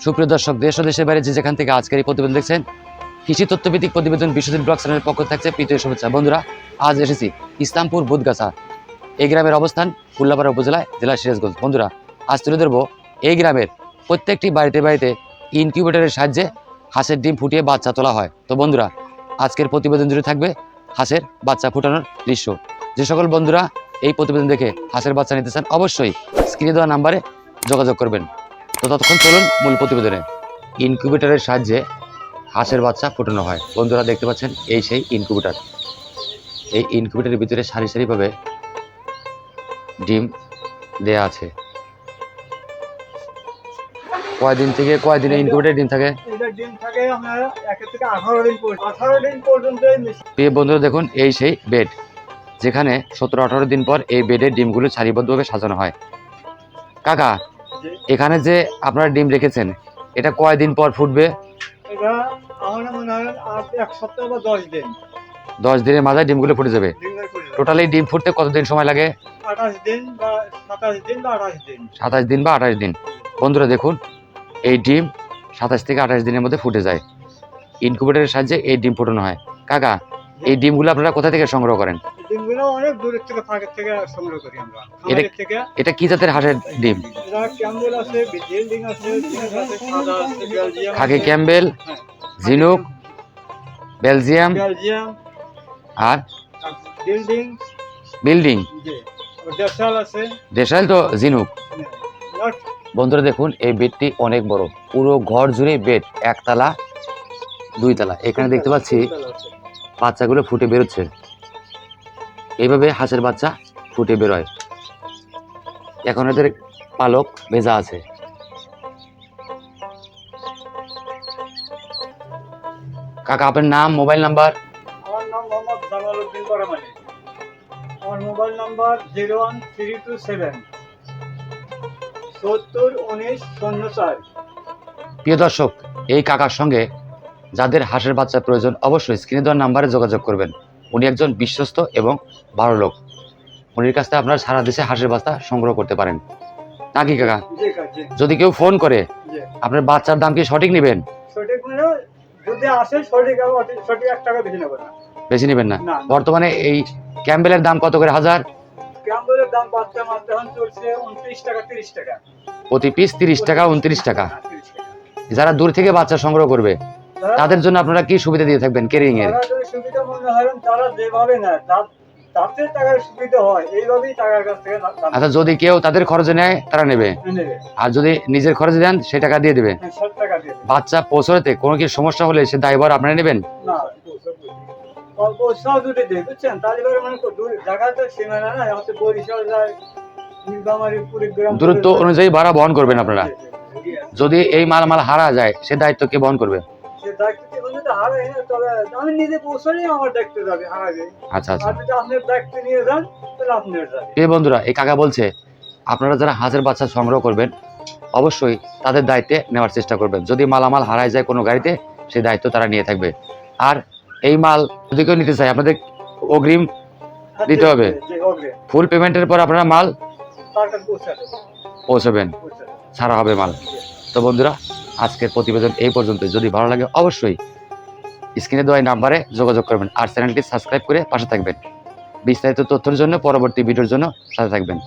সুপ্রিয় দর্শক, দেশ ও দেশের বাইরে যে যেখান থেকে আজকের এই প্রতিবেদন দেখছেন, কৃষি তথ্যভিত্তিক প্রতিবেদন বিশ্বজিৎ ব্লগ চ্যানেলের পক্ষ থাকছে প্রীতীয় শুভেচ্ছা। বন্ধুরা, আজ এসেছি ইসলামপুর বুদগাছা। এই গ্রামের অবস্থান উল্লাপাড়া উপজেলায়, জেলা সিরাজগঞ্জ। বন্ধুরা, আজ তুলে ধরবো এই গ্রামের প্রত্যেকটি বাড়িতে বাড়িতে ইনকিউবেটরের সাহায্যে হাঁসের ডিম ফুটিয়ে বাচ্চা তোলা হয়। তো বন্ধুরা, আজকের প্রতিবেদন জুড়ে থাকবে হাঁসের বাচ্চা ফুটানোর দৃশ্য। যে সকল বন্ধুরা এই প্রতিবেদন দেখে হাঁসের বাচ্চা নিতে চান, অবশ্যই স্ক্রিনে দেওয়া নাম্বারে যোগাযোগ করবেন। তো ততক্ষণ চলুন মূল প্রতিবেদনে। ইনকিউবেটরের সাহায্যে হাঁসের বাচ্চা ফুটানো হয়। বন্ধুরা দেখতে পাচ্ছেন, এই সেই ইনকিউবেটর। এই ইনকিউবেটরের ভিতরে সারি সারিভাবে ডিম দেয়া আছে। কয়দিন থেকে কয়দিনে ইনকিউবেটরে ডিম থাকে? ডিম থাকে আপনার 1 থেকে 18 দিন পর্যন্ত। 18 দিন পর্যন্ত প্রিয় বন্ধুরা দেখুন, এই সেই বেড, যেখানে 17-18 দিন পর এই বেডের ডিমগুলো সারিবদ্ধভাবে সাজানো হয়। কাকা, এখানে যে আপনারা ডিম রেখেছেন, এটা কয়দিন পর ফুটবে? এটা আমার মনে হয় আর 1 সপ্তাহ বা 10 দিন। 10 দিনের মাথায় ডিমগুলো ফুটে যাবে। টোটালি ডিম ফুটতে কতদিন সময় লাগে? 28 দিন বা 27 দিন বা 28 দিন। 27 দিন বা 28 দিন। বন্ধুরা দেখুন, এই ডিম 27 থেকে 28 দিনের মধ্যে ফুটে যায়। ইনকিউবেটরের সাহায্যে এই ডিম ফোটানো হয়। কাকা, এই ডিমগুলো আপনারা কোথা থেকে সংগ্রহ করেন? ডিমগুলো অনেক দূর থেকে ফাঁকের থেকে সংগ্রহ করি আমরা। এটা কি জাতের হাঁসের ডিম? এটা ক্যাম্বেল আছে, বিল্ডিং আছে, জিনুক আছে, সাদা আছে, বেলজিয়াম খাকি ক্যাম্বেল, জিনুক, বেলজিয়াম আর বিল্ডিং। দেশাল আছে। দেশাল তো জিনুক। বন্ধুরা দেখুন, এই বেডটি অনেক বড়, পুরো ঘর জুড়ে বেড, একতলা 2 তলা। এখানে দেখতে পাচ্ছি বাচ্চাগুলো ফুটে বেরোচ্ছে। এইভাবে হাঁসের বাচ্চা ফুটে বেরোয়। এখন এদের পালক ভেজা আছে। কাকা, আপনার নাম, মোবাইল নাম্বার? আমার নাম মোহাম্মদ জামালউদ্দিন পরামানি। আমার মোবাইল নাম্বার 01327 701904। প্রিয় দর্শক, এই কাকার সঙ্গে যাদের হাঁসের বাচ্চার প্রয়োজন, অবশ্যই স্ক্রিনে দেওয়ার নাম্বারে যোগাযোগ করবেন। উনি একজন বিশ্বস্ত এবং ভালো লোক। উনির কাছ থেকে আপনারা সারা দেশে হাঁসের বাচ্চা সংগ্রহ করতে পারেন, নাকি কাকা? যদি কেউ ফোন করে, আপনার বাচ্চার দাম কি সঠিক নেবেন? সঠিক মানে যদি আসে সঠিক 1 টাকা বেশি নেব না। বেশি নেবেন না? বর্তমানে এই ক্যাম্বেলের দাম কত করে হাজার? ক্যাম্বেলের দাম বাচ্চা মাত্র এখন চলছে 29 টাকা 30 টাকা। প্রতি পিস 30 টাকা, 29 টাকা। যারা দূর থেকে বাচ্চা সংগ্রহ করবে, তাদের জন্য আপনারা কি সুবিধা দিয়ে থাকবেন ক্যারিং এর? সুবিধা মনে হয় তারা যেভাবে নেয় তাতে টাকার সুবিধা হয়, এইভাবেই টাকার কাছ থেকে। আচ্ছা, যদি কেউ তাদের খরচে নেয় তারা নেবে, আর যদি নিজের খরচে দেন সে টাকা দিয়ে দেবে। বাচ্চা পৌঁছাতে কোনো কি সমস্যা হলে সে দায়ভার আপনারা নেবেন? না, পৌঁছাও যদি দেয়, বুঝছেন, তাহলে মানে দূর জায়গাতে সীমানা না, হচ্ছে বরিশাল যায়, নীলফামারী, কুড়িগ্রাম, দূরত্ব অনুযায়ী ভাড়া বহন করবেন আপনারা। যদি এই মাল হারা যায়, সে দায়িত্ব কে বহন করবে? আমি নিজে পৌঁছালেই আমার দায়িত্ব যাবে, হারাবে। আচ্ছা আচ্ছা। আর যদি আপনার দায়িত্ব নিয়ে যান তাহলে আপনার যাবে। এই বন্ধুরা, এই কাকা বলছে, আপনারা যারা হাঁসের বাচ্চা সংগ্রহ করবেন, অবশ্যই তাদের দায়িত্বে নেওয়ার চেষ্টা করবেন। যদি মালামাল হারায় যায় কোনো গাড়িতে, সেই দায়িত্ব তারা নিয়ে থাকবে। আর এই মাল যদি কেউ নিতে চায়, আপনাদের অগ্রিম দিতে হবে। ফুল পেমেন্টের পর আপনারা মাল পৌঁছাবেন, ছাড়া হবে মাল। তো বন্ধুরা, আজকের প্রতিবেদন এই পর্যন্ত। যদি ভালো লাগে অবশ্যই স্ক্রিনে দেওয়া নাম্বারে যোগাযোগ করবেন, আর চ্যানেলটি সাবস্ক্রাইব করে পাশে থাকবেন। বিস্তারিত তথ্যের জন্য, পরবর্তী ভিডিওর জন্য সাথে থাকবেন।